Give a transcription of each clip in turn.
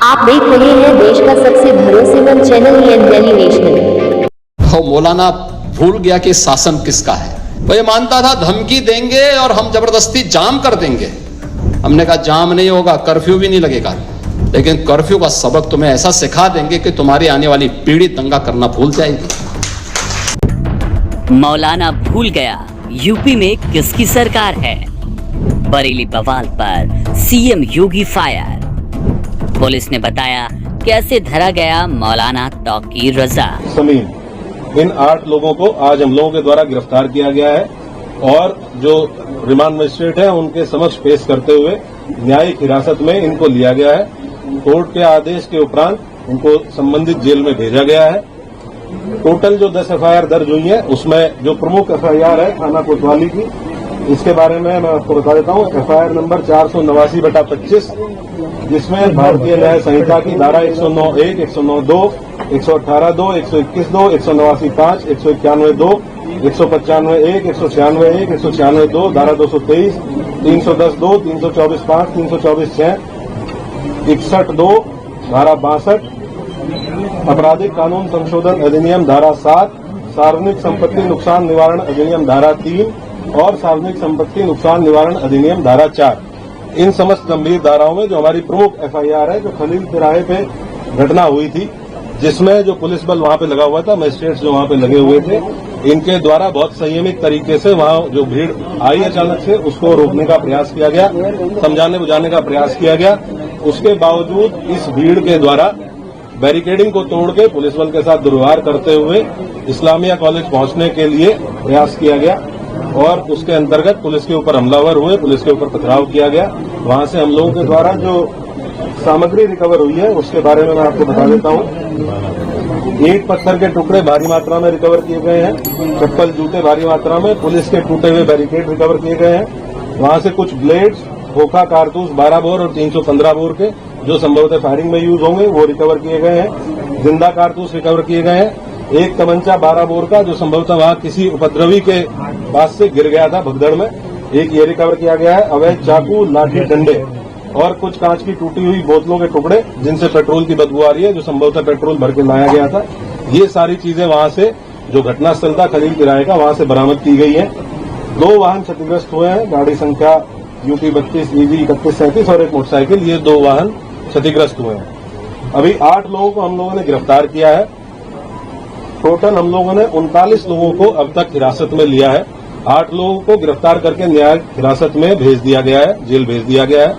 आप देख रहे हैं देश का सबसे भरोसेमंद चैनल दिल्ली नेशनल। मौलाना भूल गया कि शासन किसका है। वो ये मानता था धमकी देंगे और हम जबरदस्ती जाम कर देंगे। हमने कहा जाम नहीं होगा, कर्फ्यू भी नहीं लगेगा, लेकिन कर्फ्यू का सबक तुम्हें ऐसा सिखा देंगे कि तुम्हारी आने वाली पीढ़ी दंगा करना भूल जाएगी। मौलाना भूल गया यूपी में किसकी सरकार है। बरेली बवाल पर सीएम योगी फायर। पुलिस ने बताया कैसे धरा गया मौलाना तौकीर रजा। समीम, इन 8 लोगों को आज हम लोगों के द्वारा गिरफ्तार किया गया है और जो रिमांड मजिस्ट्रेट है उनके समक्ष पेश करते हुए न्यायिक हिरासत में इनको लिया गया है। कोर्ट के आदेश के उपरांत इनको संबंधित जेल में भेजा गया है। टोटल जो 10 एफआईआर दर्ज हुई है उसमें जो प्रमुख एफआईआर है थाना कोतवाली की, इसके बारे में मैं आपको बता देता हूँ। एफआईआर नंबर 489/25, जिसमें भारतीय न्याय संहिता की धारा 109(1), 109(2), 118(2), 121(2), 189(5), 191(2), 195(1), 196(1), 196(2), धारा 223, 310(2), 324(5), 324(6), 61(2), धारा 62, आपराधिक कानून संशोधन अधिनियम धारा 7, सार्वजनिक संपत्ति नुकसान निवारण अधिनियम धारा 3 और सार्वजनिक संपत्ति नुकसान निवारण अधिनियम धारा 4। इन समस्त गंभीर धाराओं में जो हमारी प्रमुख एफआईआर है, जो खलील तिराहे पे घटना हुई थी, जिसमें जो पुलिस बल वहां पे लगा हुआ था, मजिस्ट्रेट्स जो वहां पे लगे हुए थे, इनके द्वारा बहुत संयमित तरीके से वहां जो भीड़ आई अचानक से उसको रोकने का प्रयास किया गया, समझाने बुझाने का प्रयास किया गया। उसके बावजूद इस भीड़ के द्वारा बैरिकेडिंग को तोड़ के पुलिस बल के साथ दुर्व्यवहार करते हुए इस्लामिया कॉलेज पहुंचने के लिए प्रयास किया गया और उसके अंतर्गत पुलिस के ऊपर हमलावर हुए, पुलिस के ऊपर पथराव किया गया। वहां से हम लोगों के द्वारा जो सामग्री रिकवर हुई है उसके बारे में मैं आपको बता देता हूं। ईंट पत्थर के टुकड़े भारी मात्रा में रिकवर किए गए हैं, चप्पल जूते भारी मात्रा में, पुलिस के टूटे हुए बैरिकेड रिकवर किए गए हैं। वहां से कुछ ब्लेड्स, खोखा कारतूस 12 बोर और 315 बोर के जो संभवतः फायरिंग में यूज होंगे वो रिकवर किए गए हैं। जिंदा कारतूस रिकवर किए गए हैं। एक तमंचा 12 बोर का जो संभवतः वहां किसी उपद्रवी के पास से गिर गया था भगदड़ में, एक ये रिकवर किया गया है। अवैध चाकू, लाठी, डंडे और कुछ कांच की टूटी हुई बोतलों के टुकड़े जिनसे पेट्रोल की बदबू आ रही है, जो संभवतः पेट्रोल भर के लाया गया था। ये सारी चीजें वहां से जो घटनास्थल था खलील तिराहे का, वहां से बरामद की गई है। 2 वाहन क्षतिग्रस्त हुए हैं, गाड़ी संख्या UP 32 EG 3137 और एक मोटरसाइकिल, ये 2 वाहन क्षतिग्रस्त हुए हैं। अभी 8 लोगों को हम लोगों ने गिरफ्तार किया है। टोटल हम लोगों ने 39 लोगों को अब तक हिरासत में लिया है। 8 लोगों को गिरफ्तार करके न्यायिक हिरासत में भेज दिया गया है, जेल भेज दिया गया है।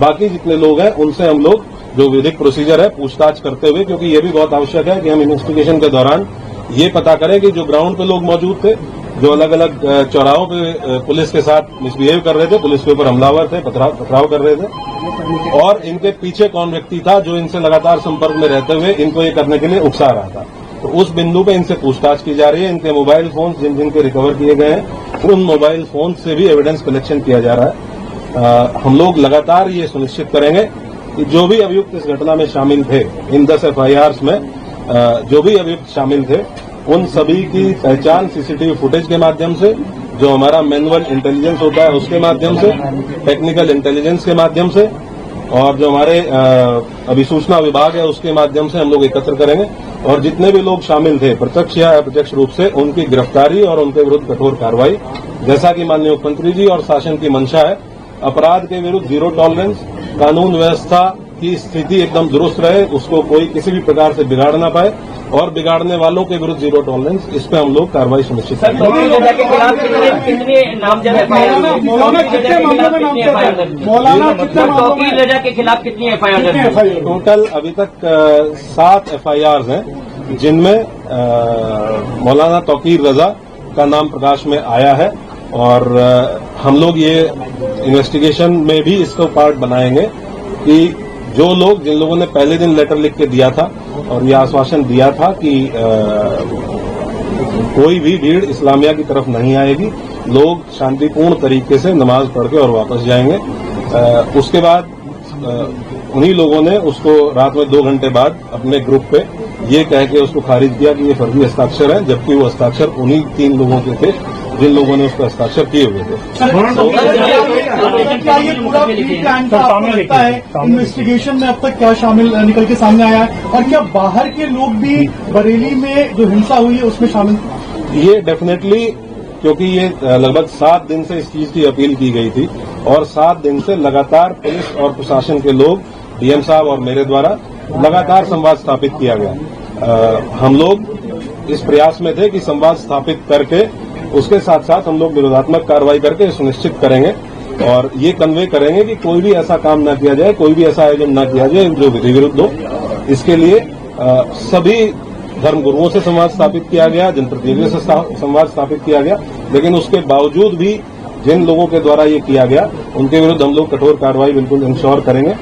बाकी जितने लोग हैं उनसे हम लोग जो विधिक प्रोसीजर है पूछताछ करते हुए, क्योंकि ये भी बहुत आवश्यक है कि हम इन्वेस्टिगेशन के दौरान ये पता करें कि जो ग्राउंड पे लोग मौजूद थे, जो अलग अलग चौराहों पे पुलिस के साथ मिसबिहेव कर रहे थे, पुलिस के ऊपर हमलावर थे, पथराव कर रहे थे, और इनके पीछे कौन व्यक्ति था जो इनसे लगातार संपर्क में रहते हुए इनको ये करने के लिए उकसा रहा था, तो उस बिंदु पे इनसे पूछताछ की जा रही है। इनके मोबाइल फोन जिन जिनके रिकवर किए गए हैं उन मोबाइल फोन से भी एविडेंस कलेक्शन किया जा रहा है। हम लोग लगातार ये सुनिश्चित करेंगे कि जो भी अभियुक्त इस घटना में शामिल थे, इन 10 एफआईआर में जो भी अभियुक्त शामिल थे, उन सभी की पहचान सीसीटीवी फुटेज के माध्यम से, जो हमारा मैनुअल इंटेलिजेंस होता है उसके माध्यम से, टेक्निकल इंटेलिजेंस के माध्यम से, और जो हमारे अभिसूचना विभाग है उसके माध्यम से हम लोग एकत्र करेंगे। और जितने भी लोग शामिल थे प्रत्यक्ष या अप्रत्यक्ष रूप से, उनकी गिरफ्तारी और उनके विरुद्ध कठोर कार्रवाई, जैसा कि माननीय मुख्यमंत्री जी और शासन की मंशा है। अपराध के विरुद्ध 0 टॉलरेंस, कानून व्यवस्था की स्थिति एकदम दुरुस्त रहे, उसको कोई किसी भी प्रकार से बिगाड़ ना पाए, और बिगाड़ने वालों के विरुद्ध 0 टॉलरेंस, इस पे हम लोग कार्रवाई सुनिश्चित करेंगे। टोटल अभी तक 7 एफआईआर हैं, जिनमें मौलाना तौकीर रजा का नाम प्रकाश में आया है, और हम लोग ये इन्वेस्टिगेशन में भी इसको पार्ट बनाएंगे कि जो लोग, जिन लोगों ने पहले दिन लेटर लिख के दिया था और ये आश्वासन दिया था कि कोई भी भीड़ इस्लामिया की तरफ नहीं आएगी, लोग शांतिपूर्ण तरीके से नमाज पढ़ के और वापस जाएंगे, उसके बाद उन्हीं लोगों ने उसको रात में 2 घंटे बाद अपने ग्रुप पे ये कह के उसको खारिज किया कि ये फर्जी हस्ताक्षर है, जबकि वो हस्ताक्षर उन्हीं 3 लोगों के थे जिन लोगों ने उस पर हस्ताक्षर किए हुए थे। क्या ये पूरा प्लान का आपको लगता है इन्वेस्टिगेशन में अब तक क्या शामिल निकल के सामने आया है, और क्या बाहर के लोग भी बरेली में जो हिंसा हुई है उसमें शामिल? ये डेफिनेटली, क्योंकि ये लगभग 7 दिन से इस चीज की अपील की गई थी और 7 दिन से लगातार पुलिस और प्रशासन के लोग, डीएम साहब और मेरे द्वारा लगातार संवाद स्थापित किया गया। हम लोग इस प्रयास में थे कि संवाद स्थापित करके उसके साथ साथ हम लोग विरोधात्मक कार्रवाई करके सुनिश्चित करेंगे और ये कन्वे करेंगे कि कोई भी ऐसा काम न किया जाए, कोई भी ऐसा आयोजन न किया जाए जो विधि विरुद्ध हो। इसके लिए सभी धर्मगुरुओं से संवाद स्थापित किया गया, जनप्रतिनिधियों से संवाद स्थापित किया गया, लेकिन उसके बावजूद भी जिन लोगों के द्वारा ये किया गया उनके विरुद्ध हम लोग कठोर कार्रवाई बिल्कुल इंश्योर करेंगे।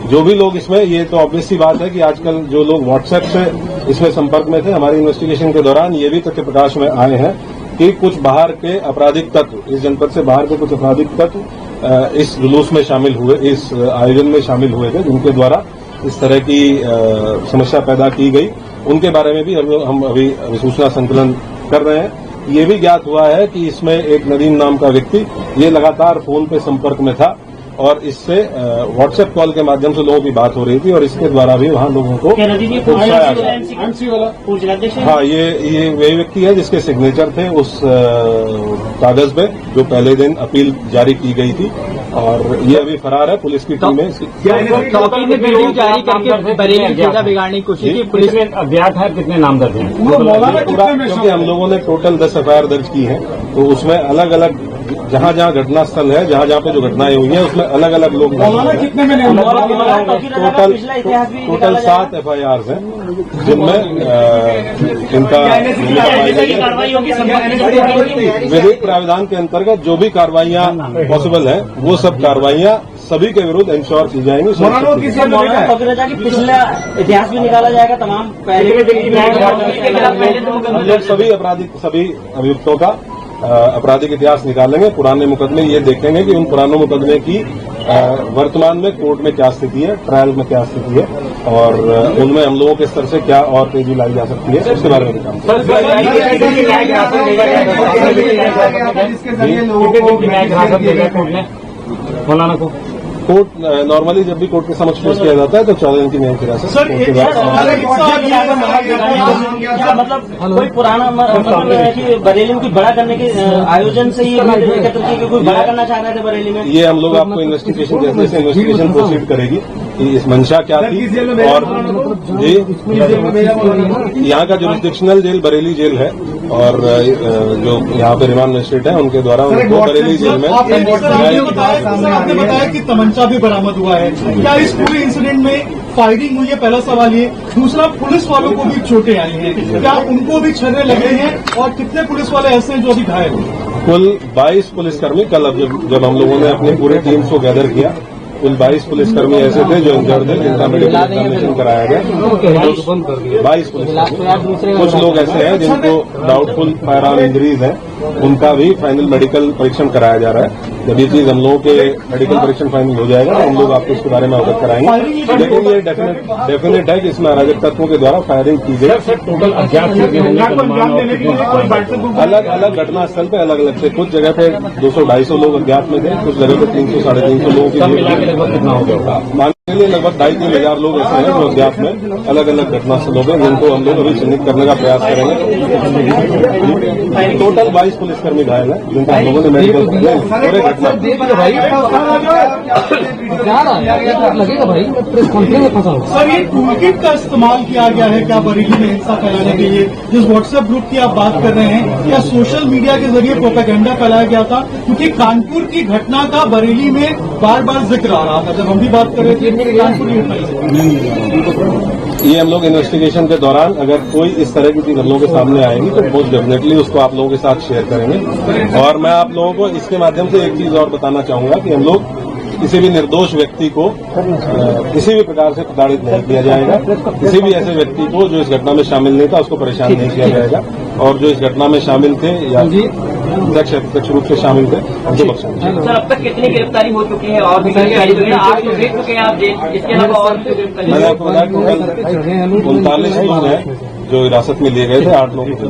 जो भी लोग इसमें, ये तो ऑब्वियस सी बात है कि आजकल जो लोग व्हाट्सएप से इसमें संपर्क में थे, हमारी इन्वेस्टिगेशन के दौरान ये भी तथ्य प्रकाश में आए हैं कि कुछ बाहर के आपराधिक तत्व, इस जनपद से बाहर के कुछ आपराधिक तत्व इस जुलूस में शामिल हुए, इस आयोजन में शामिल हुए थे, जिनके द्वारा इस तरह की समस्या पैदा की गई। उनके बारे में भी हम अभी सूचना संकलन कर रहे हैं। ये भी ज्ञात हुआ है कि इसमें एक नदीम नाम का व्यक्ति ये लगातार फोन पे संपर्क में था और इससे व्हाट्सएप कॉल के माध्यम से लोगों की बात हो रही थी और इसके द्वारा भी वहां लोगों को उकसाया गया। हाँ, ये वही व्यक्ति है जिसके सिग्नेचर थे उस कागज पे जो पहले दिन अपील जारी की गई थी और ये अभी फरार है। पुलिस की टीम है। चौकी ने वीडियो जारी करके बरेली जिला बिगाड़ने की कोशिश की। पुलिस में अज्ञात है कितने नामजद हैं? पूरा, क्योंकि हम लोगों ने टोटल 10 एफआईआर दर्ज की है, तो उसमें अलग अलग जहां जहां घटना स्थल है, जहां जहां पे जो घटनाएं हुई हैं, उसमें अलग अलग लोग टोटल 7 एफआईआर हैं जिनमें इनका विधिक प्राविधान के अंतर्गत जो भी कार्रवाइयां पॉसिबल है वो सब कार्रवाइयां सभी के विरुद्ध इंश्योर की जाएंगी। पिछला इतिहास भी निकाला जाएगा तमाम हम लोग सभी अभियुक्तों का आपराधिक इतिहास निकालेंगे, पुराने मुकदमे ये देखेंगे कि उन पुराने मुकदमे की वर्तमान में कोर्ट में क्या स्थिति है, ट्रायल में क्या स्थिति है और उनमें हम लोगों के स्तर से क्या और तेजी लाई जा सकती है, उसके बारे में काम मौलाना को कोर्ट नॉर्मली जब भी कोर्ट के समक्ष पेश किया जाता है तो 14 दिन की न्यायिक हिरासत। मतलब कोई पुराना मतलब है कि बरेली में कोई बड़ा करने के आयोजन से ही एकत्र किए, कोई बड़ा करना चाह रहे थे बरेली में? ये हम लोग आपको इन्वेस्टिगेशन जैसे जैसे इन्वेस्टिगेशन प्रोसीड करेगी कि इस मंशा क्या थी और जी यहाँ का जुरिस्डिक्शनल जेल बरेली जेल है और जो यहाँ पे रिमांड मजिस्ट्रेट है उनके द्वारा उनको बरेली जेल में आपने बताया कि तमंचा भी बरामद हुआ है। क्या इस पूरे इंसिडेंट में फायरिंग हुई है? पहला सवाल ये। दूसरा, पुलिस वालों को भी चोटें आई हैं, क्या उनको भी छर्रे लगे हैं और कितने पुलिस वाले ऐसे हैं जो अभी घायल हैं? कुल 22 पुलिसकर्मी, कल जब हम लोगों ने अपनी पूरी टीम को गैदर किया, कुल 22 पुलिसकर्मी ऐसे थे जो इंजर्ड थे, जिनका मेडिकल एग्जामिनेशन कराया गया। 22 पुलिसकर्मी, कुछ लोग ऐसे हैं जिनको डाउटफुल फायर आर्म इंजरीज है, उनका भी फाइनल मेडिकल परीक्षण कराया जा रहा है। जब ये चीज हम लोगों के मेडिकल परीक्षण फाइनल हो जाएगा तो हम लोग आपको इसके बारे में अवगत कराएंगे। लेकिन ये डेफिनेट है कि इसमें अराजक तत्वों के द्वारा फायरिंग की गई। टोटल अलग अलग घटना स्थल पे अलग अलग थे। कुछ जगह पे 200-250 लोग अज्ञात में थे, कुछ जगह पे 300-350 लोगों की कितना हो गया? मानने के लिए लगभग 2,5-3 हजार लोग ऐसे हैं जो अज्ञात में अलग अलग घटना स्थलों पे, जिनको हम लोग अभी चिन्हित करने का प्रयास करेंगे। टोटल 22 पुलिसकर्मी घायल है जिनका हम लोगों ने मेडिकल पूरे घटना लगेगा भाई प्रेस कॉन्फ्रेंस में फंसा। सर, ये टूलकिट का इस्तेमाल किया गया है क्या बरेली में हिंसा फैलाने के लिए? जिस व्हाट्सएप ग्रुप की आप बात कर रहे हैं, क्या सोशल मीडिया के जरिए प्रोपेगेंडा फैलाया गया था? क्योंकि कानपुर की घटना का बरेली में बार बार जिक्र आ रहा था जब हम भी बात कर रहे थे कानपुर की घटना। ये हम लोग इन्वेस्टिगेशन के दौरान अगर कोई इस तरह की चीज हम लोगों के सामने आएगी तो मोस्ट डेफिनेटली उसको आप लोगों के साथ शेयर करेंगे। और मैं आप लोगों को इसके माध्यम से एक चीज और बताना चाहूंगा कि हम लोग किसी भी निर्दोष व्यक्ति को किसी भी प्रकार से प्रताड़ित नहीं किया जाएगा। किसी भी ऐसे व्यक्ति को जो इस घटना में शामिल नहीं था उसको परेशान नहीं किया जाएगा और जो इस घटना में शामिल थे या प्रत्यक्ष रूप से शामिल थे उनको बख्शा नहीं जाएगा। सर, अब तक कितनी गिरफ्तारी हो चुकी है और भी गिरफ्तारी हुई है? आप लोग देख चुके हैं आप जेल, इसके अलावा और मैंने आपको बताया टोटल 39 लोग हैं जो हिरासत में लिए गए थे 8 लोगों को।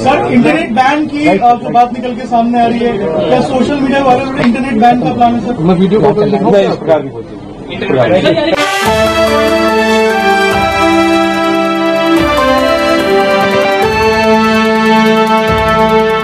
सर, इंटरनेट बैन की जो बात निकल के सामने आ रही है, क्या सोशल मीडिया वाले इंटरनेट बैन का प्लान है सर? मैं इस प्रकार की कोई चीज नहीं।